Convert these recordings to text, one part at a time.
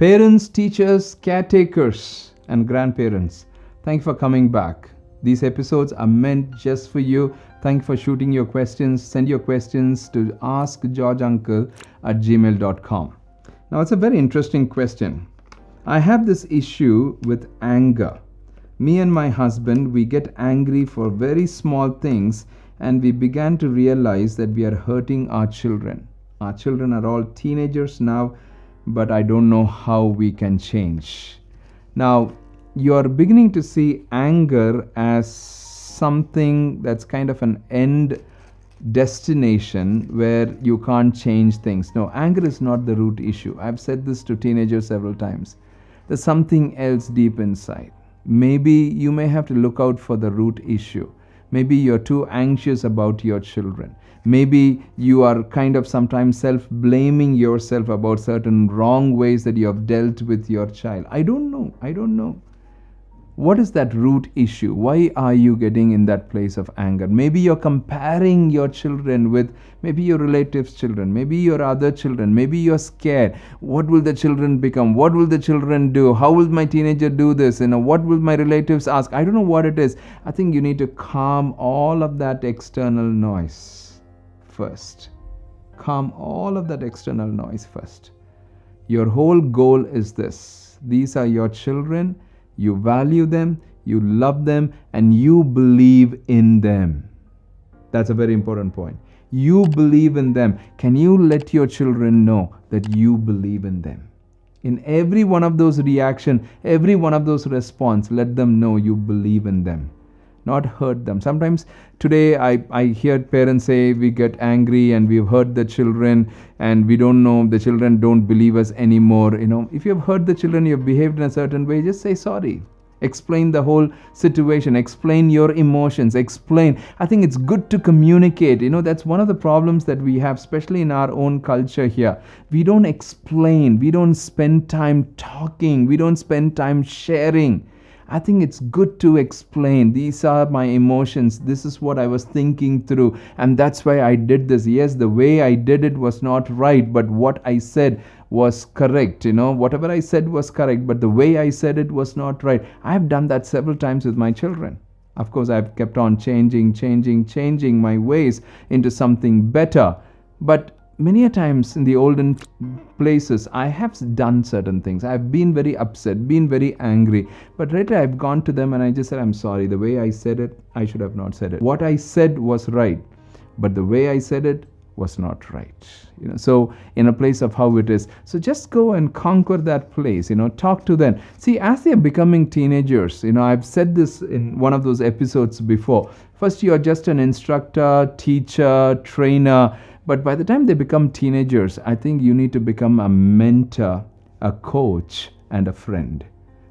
Parents, teachers, caretakers, and grandparents, thank you for coming back. These episodes are meant just for you. Thank you for shooting your questions. Send your questions to askgeorgeuncle@gmail.com. Now, it's a very interesting question. I have this issue with anger. Me and my husband, we get angry for very small things, and we began to realize that we are hurting our children. Our children are all teenagers now, but I don't know how we can change. Now, you're beginning to see anger as something that's kind of an end destination where you can't change things. No, anger is not the root issue. I've said this to teenagers several times. There's something else deep inside. Maybe you may have to look out for the root issue. Maybe you're too anxious about your children. Maybe you are kind of sometimes self-blaming yourself about certain wrong ways that you have dealt with your child. I don't know. What is that root issue? Why are you getting in that place of anger? Maybe you're comparing your children with maybe your relatives' children, maybe your other children. Maybe you're scared. What will the children become? What will the children do? How will my teenager do this? What will my relatives ask? I don't know what it is. I think you need to calm all of that external noise first. Calm all of that external noise first. Your whole goal is this. These are your children. You value them, you love them, and you believe in them. That's a very important point. You believe in them. Can you let your children know that you believe in them? In every one of those reactions, every one of those response, let them know you believe in them. Not hurt them. Sometimes today I hear parents say we get angry and we've hurt the children and we don't know, the children don't believe us anymore. If you've hurt the children, you've behaved in a certain way, just say sorry. Explain the whole situation. Explain your emotions. Explain. I think it's good to communicate. That's one of the problems that we have, especially in our own culture here. We don't explain. We don't spend time talking. We don't spend time sharing. I think it's good to explain. These are my emotions. This is what I was thinking through. And that's why I did this. Yes, the way I did it was not right, but what I said was correct. Whatever I said was correct, but the way I said it was not right. I've done that several times with my children. Of course, I've kept on changing my ways into something better. But many a times in the olden places, I have done certain things. I've been very upset, been very angry. But later I've gone to them and I just said, I'm sorry. The way I said it, I should have not said it. What I said was right, but the way I said it was not right. So in a place of how it is. So just go and conquer that place. Talk to them. See, as they're becoming teenagers, I've said this in one of those episodes before. First, you're just an instructor, teacher, trainer. But by the time they become teenagers, I think you need to become a mentor, a coach, and a friend.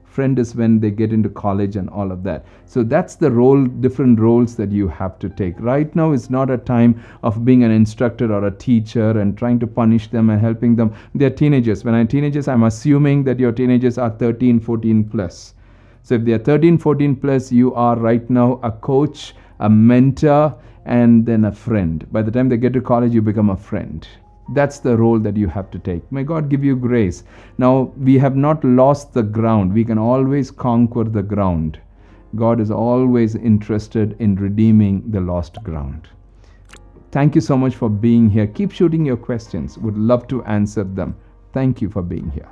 Friend is when they get into college and all of that. So that's the role, different roles that you have to take. Right now is not a time of being an instructor or a teacher and trying to punish them and helping them. They're teenagers. When I'm teenagers, I'm assuming that your teenagers are 13, 14 plus. So if they're 13, 14 plus, you are right now a coach, a mentor, and then a friend. By the time they get to college, you become a friend. That's the role that you have to take. May God give you grace. Now, we have not lost the ground. We can always conquer the ground. God is always interested in redeeming the lost ground. Thank you so much for being here. Keep shooting your questions. Would love to answer them. Thank you for being here.